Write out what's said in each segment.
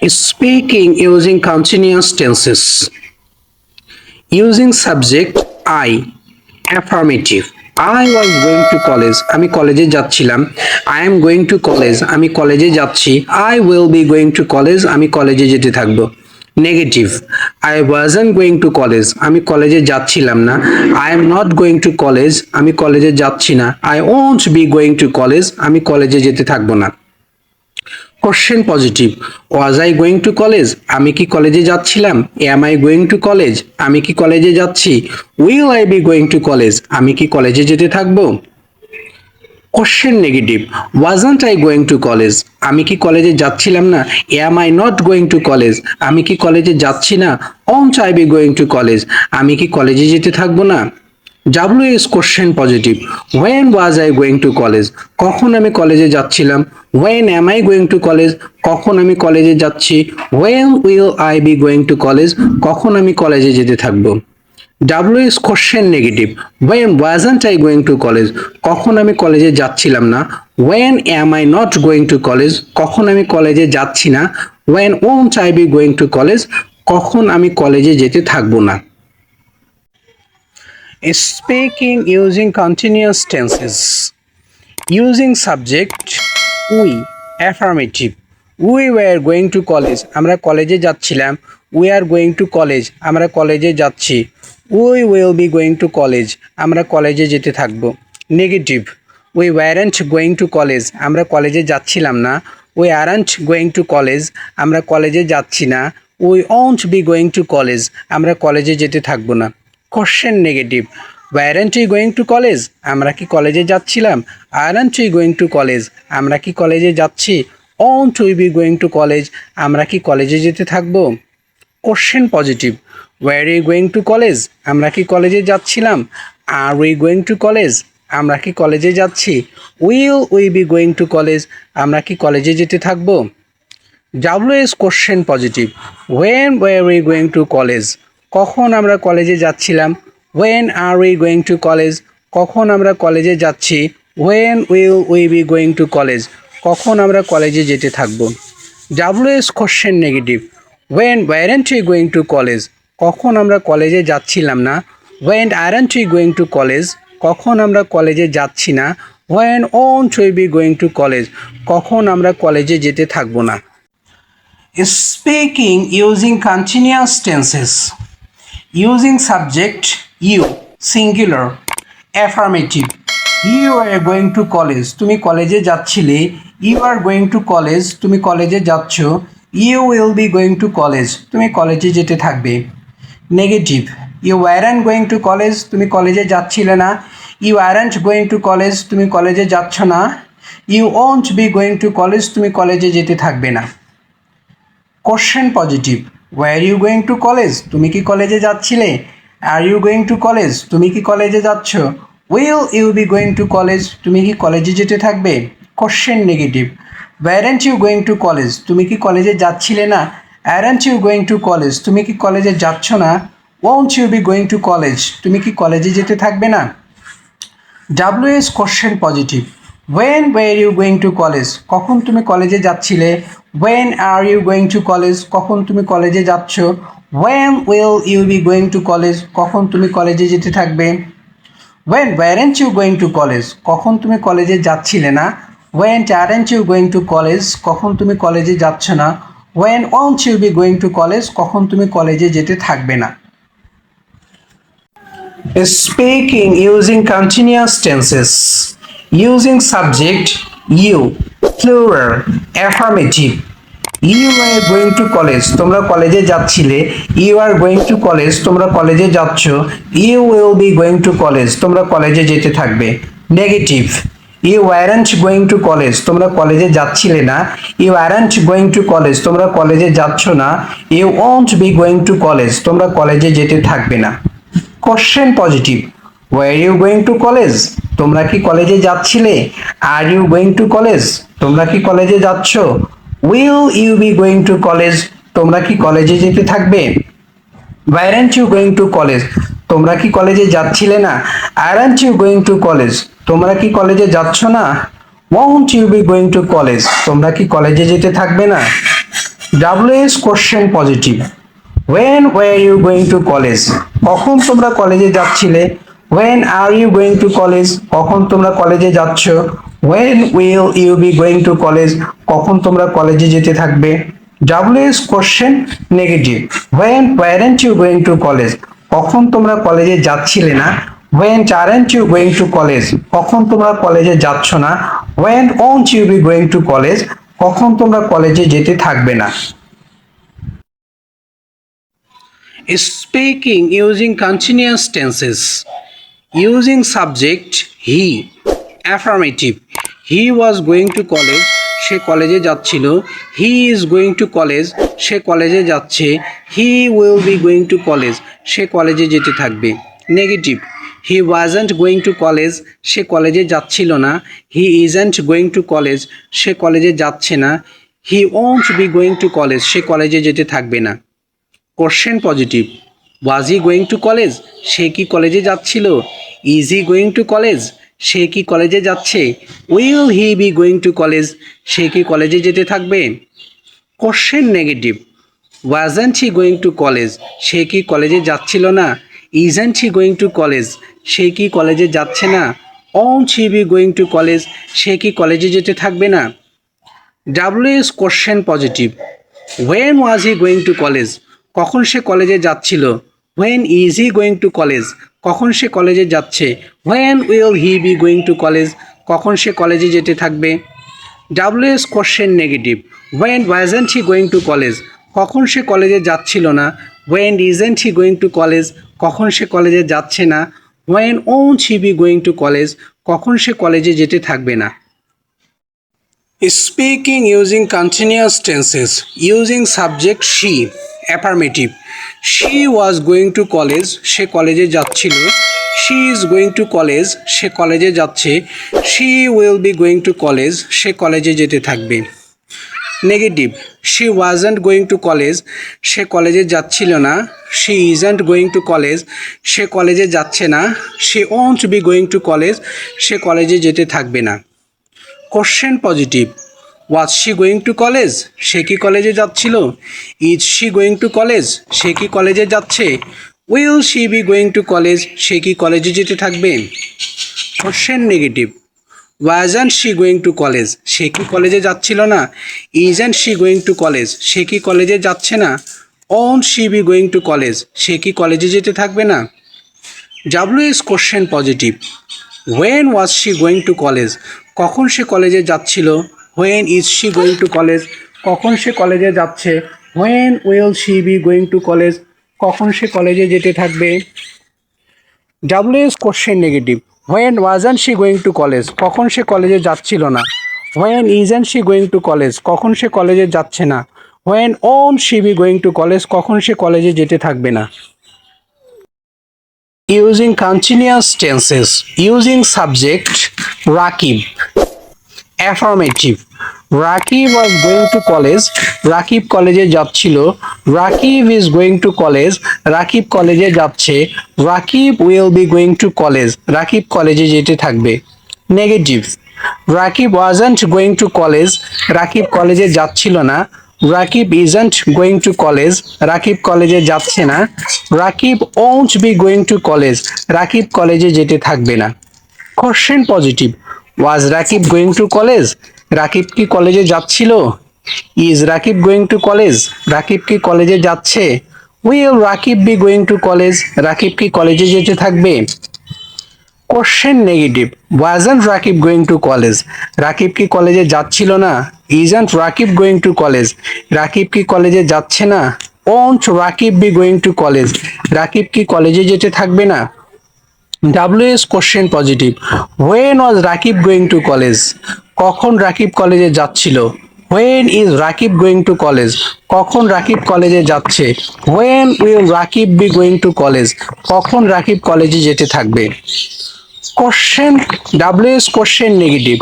Speaking using continuous tenses. Using subject I. Affirmative. I was going to college. আমি কলেজে যাচ্ছিলাম। I am going to college. আমি কলেজে যাচ্ছি। I will be going to college. আমি কলেজে যেতে থাকবো। Negative. I wasn't going to college. আমি কলেজে যাচ্ছিলাম না। I am not going to college. আমি কলেজে যাচ্ছি না। I won't be going to college. আমি কলেজে যেতে থাকবো না। Question positive. Was I going to college? আমি কি কলেজে যাচ্ছিলাম? Am I going to college? আমি কি কলেজে যাচ্ছি? Will I be going to college? আমি কি কলেজে যেতে থাকবো? Question negative. Wasn't I going to college? আমি কি কলেজে যাচ্ছিলাম না? Am I not going to college? আমি কি কলেজে যাচ্ছি না? Won't I be going to college? আমি কি কলেজে যেতে থাকবো না? WS question positive. When was I going to college? কখন আমি কলেজে যাচ্ছিলাম? When am I going to college? কখন আমি কলেজে যাচ্ছি? When will I be going to college? কখন আমি কলেজে যেতে থাকব? WS question negative. When wasn't I going to college? কখন আমি কলেজে যাচ্ছিলাম না? When am I not going to college? কখন আমি কলেজে যাচ্ছি না? When won't I be going to college? কখন আমি কলেজে যেতে থাকবো না? Speaking using continuous tenses. Using subject we. Affirmative. We were going to college. আমরা কলেজে যাচ্ছিলাম। We are going to college. আমরা কলেজে যাচ্ছি। We will be going to college. আমরা কলেজে যেতে থাকব। Negative. We weren't going to college. আমরা কলেজে যাচ্ছিলাম না। We aren't going to college. আমরা কলেজে যাচ্ছি না। We won't be going to college. আমরা কলেজে যেতে থাকব না। Question negative. Weren't you going to college? আমরা কি কলেজে যাচ্ছিলাম? Aren't you going to college? আমরা কি কলেজে যাচ্ছি? Won't we be going to college? আমরা কি কলেজে যেতে থাকব? Question positive. Were you going to college? আমরা কি কলেজে যাচ্ছিলাম? Are we going to college? আমরা কি কলেজে যাচ্ছি? Will we be going to college? আমরা কি কলেজে যেতে থাকব? WS question positive. When war we going to college? কখন আমরা কলেজে যাচ্ছিলাম? When are we going to college? কখন আমরা কলেজে যাচ্ছি? When will we be going to college? কখন আমরা কলেজে যেতে থাকব? WS question negative. When weren't we going to college? কখন আমরা কলেজে যাচ্ছিলাম না? When aren't we going to college? কখন আমরা কলেজে যাচ্ছি না? When won't we be going to college? কখন আমরা কলেজে যেতে থাকব না? Speaking using continuous tenses. Using subject you, singular. Affirmative. You are going to college. তুমি কলেজে যাচ্ছিলে। You are going to college. তুমি কলেজে যাচ্ছ। You will be going to college. তুমি কলেজে যেতে থাকবে। Negative. You weren't going to college. তুমি কলেজে যাচ্ছিলে না। You aren't going to college. তুমি কলেজে যাচ্ছ না। You won't be going to college. তুমি কলেজে যেতে থাকবে না। Question positive. Were you going to college? তুমি কি কলেজে যাচ্ছিলে? Are you going to college? তুমি কি কলেজে যাচ্ছ? Will you be going to college? তুমি কি কলেজে যেতে থাকবে? Question negative. Weren't you going to college? তুমি কি কলেজে যাচ্ছিলে না? Aren't you going to college? তুমি কি কলেজে যাচ্ছ না? Won't you be going to college? তুমি কি কলেজে যেতে থাকবে না? WS question positive. When were you going to college? কখন তুমি কলেজে যাচ্ছিলে? When are you going to college? কখন তুমি কলেজে যাচ্ছ? When will you be going to college? কখন তুমি কলেজে যেতে থাকবে? When weren't you going to college? কখন তুমি কলেজে যাচ্ছিলে না? When aren't you going to college? কখন তুমি কলেজে যাচ্ছ না? When won't you be going to college? কখন তুমি কলেজে যেতে থাকবে না? Speaking using continuous tenses. Using subject you, plural. Affirmative. You are going to college. তোমরা কলেজে যাচ্ছিলে। You are going to college. তোমরা কলেজে যাচ্ছ। You will be going to college. তোমরা কলেজে যেতে থাকবে। Negative. You weren't going to college. তোমরা কলেজে যাচ্ছিলে না। You aren't going to college. তোমরা কলেজে যাচ্ছ না। You won't be going to college. তোমরা কলেজে যেতে থাকবে না। Question positive. Were you going to college? তোমরা কি কলেজে যাচ্ছিলে? Are you going to college? তোমরা কি কলেজে যাচ্ছ? Will you be going to college? তোমরা কি কলেজে যেতে থাকবে? Weren't you going to college? তোমরা কি কলেজে যাচ্ছিলে না? Aren't you going to college? তোমরা কি কলেজে যাচ্ছ না? Won't you be going to college? তোমরা কি কলেজে যেতে থাকবে না? WH question positive. When were you going to college? কখন তোমরা কলেজে যাচ্ছিলে? When are you going to college? কখন তোমরা কলেজে যাচ্ছ? When will you be going to college? কখন তোমরা কলেজে যেতে থাকবে? WH question negative. When weren't you going to college? কখন তোমরা কলেজে যাচ্ছিলে না? When aren't you going to college? কখন তোমরা কলেজে যাচ্ছ না? When won't you be going to college? কখন তোমরা কলেজে যেতে থাকবে না? Speaking using continuous tenses. Using subject he. Affirmative. He was going to college. সে কলেজে যাচ্ছিল। He is going to college. সে কলেজে যাচ্ছে। He will be going to college. সে কলেজে যেতে থাকবে। Negative. He wasn't going to college. সে কলেজে যাচ্ছিল না। He isn't going to college. সে কলেজে যাচ্ছে না। He won't be going to college. সে কলেজে যেতে থাকবে না। Question positive. Was he going to college? সে কি কলেজে যাচ্ছিল? Is he going to college? সে কি কলেজে যাচ্ছে? Will he be going to college? সে কি কলেজে যেতে থাকবে? Question negative. Wasn't he going to college? সে কি কলেজে যাচ্ছিল না? Isn't he going to college? সে কি কলেজে যাচ্ছে না? Won't he be going to college? সে কি কলেজে যেতে থাকবে না? WH question positive. When was he going to college? কখন সে কলেজে যাচ্ছিল? When is he going to college? কখন সে কলেজে যাচ্ছে? When will he be going to college? কখন সে কলেজে যেতে থাকবে? WH question negative. When wasn't he going to college? কখন সে কলেজে যাচ্ছিল না? When isn't he going to college? কখন সে কলেজে যাচ্ছে না? When won't he be going to college? কখন সে কলেজে যেতে থাকবে না? Speaking using continuous tenses. Using subject she. Affirmative. She was going to college. সে কলেজে যাচ্ছিল। She is going to college. সে কলেজে যাচ্ছে। She will be going to college. সে কলেজে যেতে থাকবে। Negative. She wasn't going to college. সে কলেজে যাচ্ছিল না। She isn't going to college. সে কলেজে যাচ্ছে না। She won't be going to college. সে কলেজে যেতে থাকবে না। Question positive. Was she going to college? সে কি কলেজে যাচ্ছিল? Is she going to college? সে কি কলেজে যাচ্ছে? Will she be going to college? সে কি কলেজে যেতে থাকবে? Question negative. Wasn't she going to college? সে কি কলেজে যাচ্ছিল না? Isn't she going to college? সে কি কলেজে যাচ্ছে না? Won't she be going to college? সে কি কলেজে যেতে থাকবে না? WH question positive. When was she going to college? কখন সে কলেজে যাচ্ছিল? When is she going to college? কখন সে কলেজে যাচ্ছে? When will she be going to college? কখন সে কলেজে যেতে থাকবে? WH question negative. When wasn't she going to college? কখন সে কলেজে যাচ্ছিল না। When isn't she going to college? কখন সে কলেজে যাচ্ছে না। When won't she be going to college? কখন সে কলেজে যেতে থাকবে না। Using continuous tenses. Using subject Rakib. Affirmative. Rakib was going to college. Rakib কলেজে যাচ্ছিল। Rakib is going to college. Rakib কলেজে যাচ্ছে। Rakib will be going to college. Rakib কলেজে যেতে থাকবে। Negative. Rakib wasn't going to college. Rakib কলেজে যাচ্ছিল না। Rakib isn't going to college. Rakib কলেজে যাচ্ছে না। Rakib won't be going to college. Rakib কলেজে যেতে থাকবে না। Question positive. Was Rakib going to college? Rakib কি কলেজে যাচ্ছিল? Is Rakib going to college? Rakib কি কলেজে যাচ্ছে? Will Rakib be going to college? Rakib কি কলেজে যেতে থাকবে? Question negative. Wasn't Rakib going to college? Rakib কি কলেজে যাচ্ছিল না? Isn't Rakib going to college? Rakib কি কলেজে যাচ্ছে না? Won't Rakib be going to college? Rakib কি কলেজে যেতে থাকবে না? WH question positive. When was Rakib going to college? কখন রাকিব কলেজে যাচ্ছিল? When is Rakib going to college? কখন রাকিব কলেজে যাচ্ছে? When will Rakib be going to college? কখন রাকিব কলেজে যেতে থাকবে? Question WH question negative.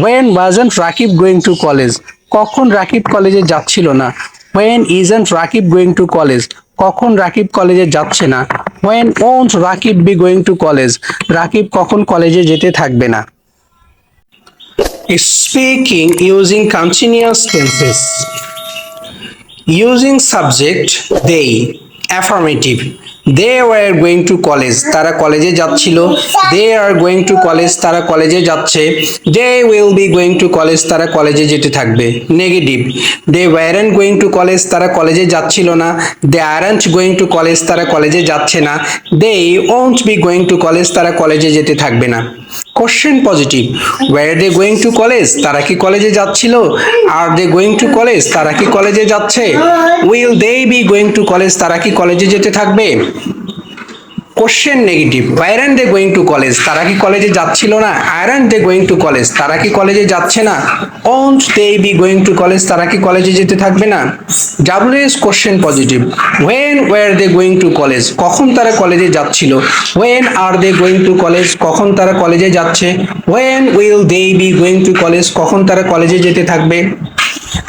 When wasn't Rakib going to college? কখন রাকিব কলেজে যাচ্ছিল না? When isn't Rakib going to college? কখন রাকিব কলেজে যাচ্ছে না? When won't Rakib be going to college? Rakib কখন কলেজে যেতে থাকবে না? Speaking using continuous tenses. Using subject they affirmative they were going to college তারা কলেজে যাচ্ছিল they are going to college তারা কলেজে যাচ্ছে they will be going to college তারা কলেজে যেতে থাকবে negative they weren't going to college তারা কলেজে যাচ্ছিল না they aren't going to college তারা কলেজে যাচ্ছে না they won't be going to college তারা কলেজে যেতে থাকবে না question positive were they going to college তারা কি কলেজে যাচ্ছিল are they going to college তারা কি কলেজে যাচ্ছে will they be going to college তারা কি কলেজে যেতে থাকবে question negative weren't they going to college তারা কি কলেজে যাচ্ছিল না aren't they going to college তারা কি কলেজে যাচ্ছে না won't they be going to college তারা কি কলেজে যেতে থাকবে না WS question positive when were they going to college কখন তারা কলেজে যাচ্ছিল when are they going to college কখন তারা কলেজে যাচ্ছে when will they be going to college কখন তারা কলেজে যেতে থাকবে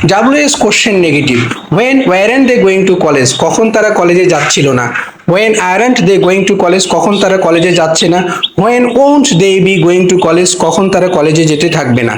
WS question negative when weren't they going to college কখন তারা কলেজে যাচ্ছিল না when aren't they going to college কখন তারা কলেজে যাচ্ছে না when won't they be going to college কখন তারা কলেজে যেতে থাকবে না